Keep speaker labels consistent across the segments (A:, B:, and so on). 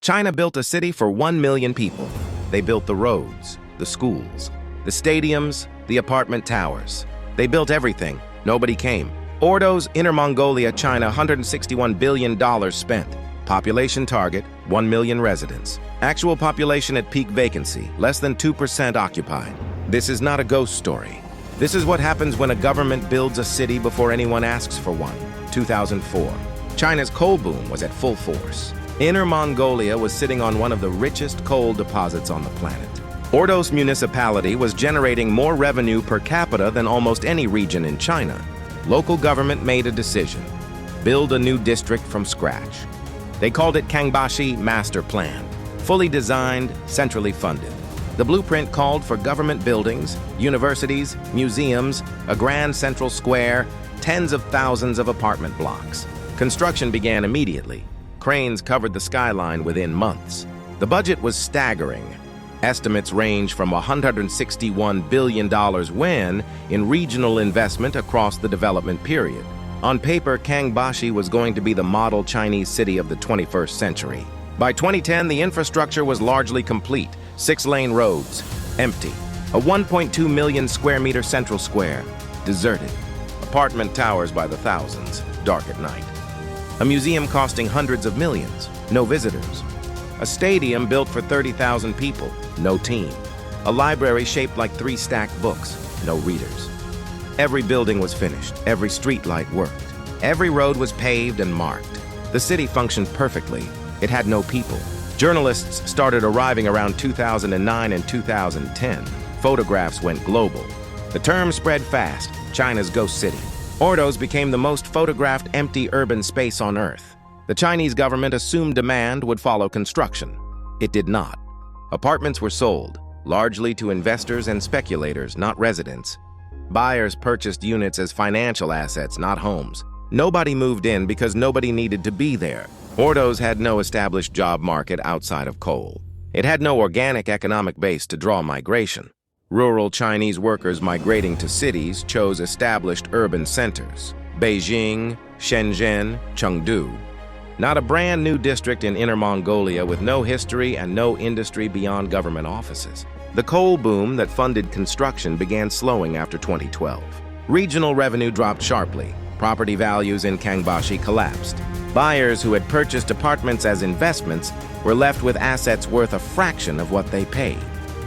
A: China built a city for 1 million people. They built the roads, the schools, the stadiums, the apartment towers. They built everything. Nobody came. Ordos Inner Mongolia, China, $161 billion spent. Population target, 1 million residents. Actual population at peak vacancy, less than 2% occupied. This is not a ghost story. This is what happens when a government builds a city before anyone asks for one. 2004. China's coal boom was at full force. Inner Mongolia was sitting on one of the richest coal deposits on the planet. Ordos municipality was generating more revenue per capita than almost any region in China. Local government made a decision: build a new district from scratch. They called it Kangbashi Master Plan. Fully designed, centrally funded. The blueprint called for government buildings, universities, museums, a grand central square, tens of thousands of apartment blocks. Construction began immediately. Cranes covered the skyline within months. The budget was staggering. Estimates range from $161 billion when in regional investment across the development period. On paper, Kangbashi was going to be the model Chinese city of the 21st century. By 2010, the infrastructure was largely complete. 6-lane roads, empty. A 1.2 million square meter central square, deserted. Apartment towers by the thousands, dark at night. A museum costing hundreds of millions, no visitors. A stadium built for 30,000 people, no team. A library shaped like 3 stacked books, no readers. Every building was finished, every street light worked. Every road was paved and marked. The city functioned perfectly. It had no people. Journalists started arriving around 2009 and 2010. Photographs went global. The term spread fast, China's ghost city. Ordos became the most photographed empty urban space on Earth. The Chinese government assumed demand would follow construction. It did not. Apartments were sold, largely to investors and speculators, not residents. Buyers purchased units as financial assets, not homes. Nobody moved in because nobody needed to be there. Ordos had no established job market outside of coal. It had no organic economic base to draw migration. Rural Chinese workers migrating to cities chose established urban centers: Beijing, Shenzhen, Chengdu. Not a brand new district in Inner Mongolia with no history and no industry beyond government offices. The coal boom that funded construction began slowing after 2012. Regional revenue dropped sharply. Property values in Kangbashi collapsed. Buyers who had purchased apartments as investments were left with assets worth a fraction of what they paid.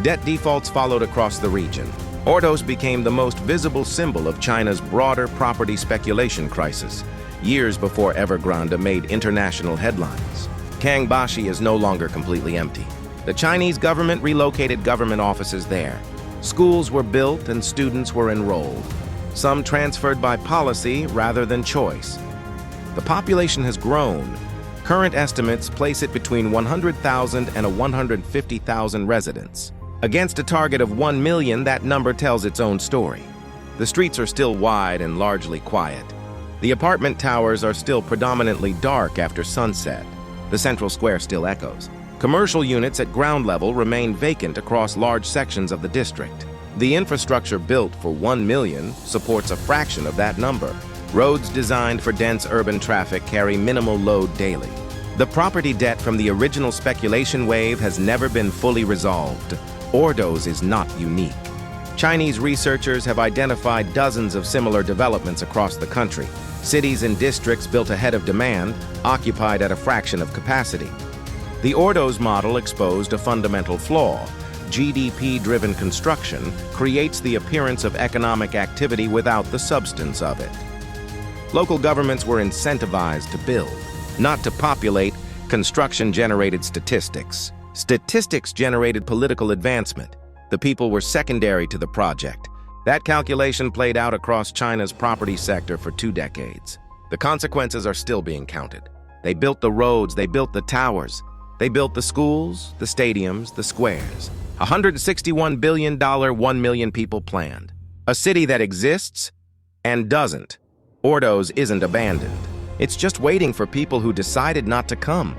A: Debt defaults followed across the region. Ordos became the most visible symbol of China's broader property speculation crisis, years before Evergrande made international headlines. Kangbashi is no longer completely empty. The Chinese government relocated government offices there. Schools were built and students were enrolled. Some transferred by policy rather than choice. The population has grown. Current estimates place it between 100,000 and 150,000 residents. Against a target of 1 million, that number tells its own story. The streets are still wide and largely quiet. The apartment towers are still predominantly dark after sunset. The central square still echoes. Commercial units at ground level remain vacant across large sections of the district. The infrastructure built for 1 million supports a fraction of that number. Roads designed for dense urban traffic carry minimal load daily. The property debt from the original speculation wave has never been fully resolved. Ordos is not unique. Chinese researchers have identified dozens of similar developments across the country. Cities and districts built ahead of demand, occupied at a fraction of capacity. The Ordos model exposed a fundamental flaw. GDP-driven construction creates the appearance of economic activity without the substance of it. Local governments were incentivized to build, not to populate. Construction generated statistics. Statistics generated political advancement. The people were secondary to the project. That calculation played out across China's property sector for 2 decades. The consequences are still being counted. They built the roads, they built the towers, they built the schools, the stadiums, the squares. $161 billion, 1 million people planned. A city that exists and doesn't. Ordos isn't abandoned. It's just waiting for people who decided not to come.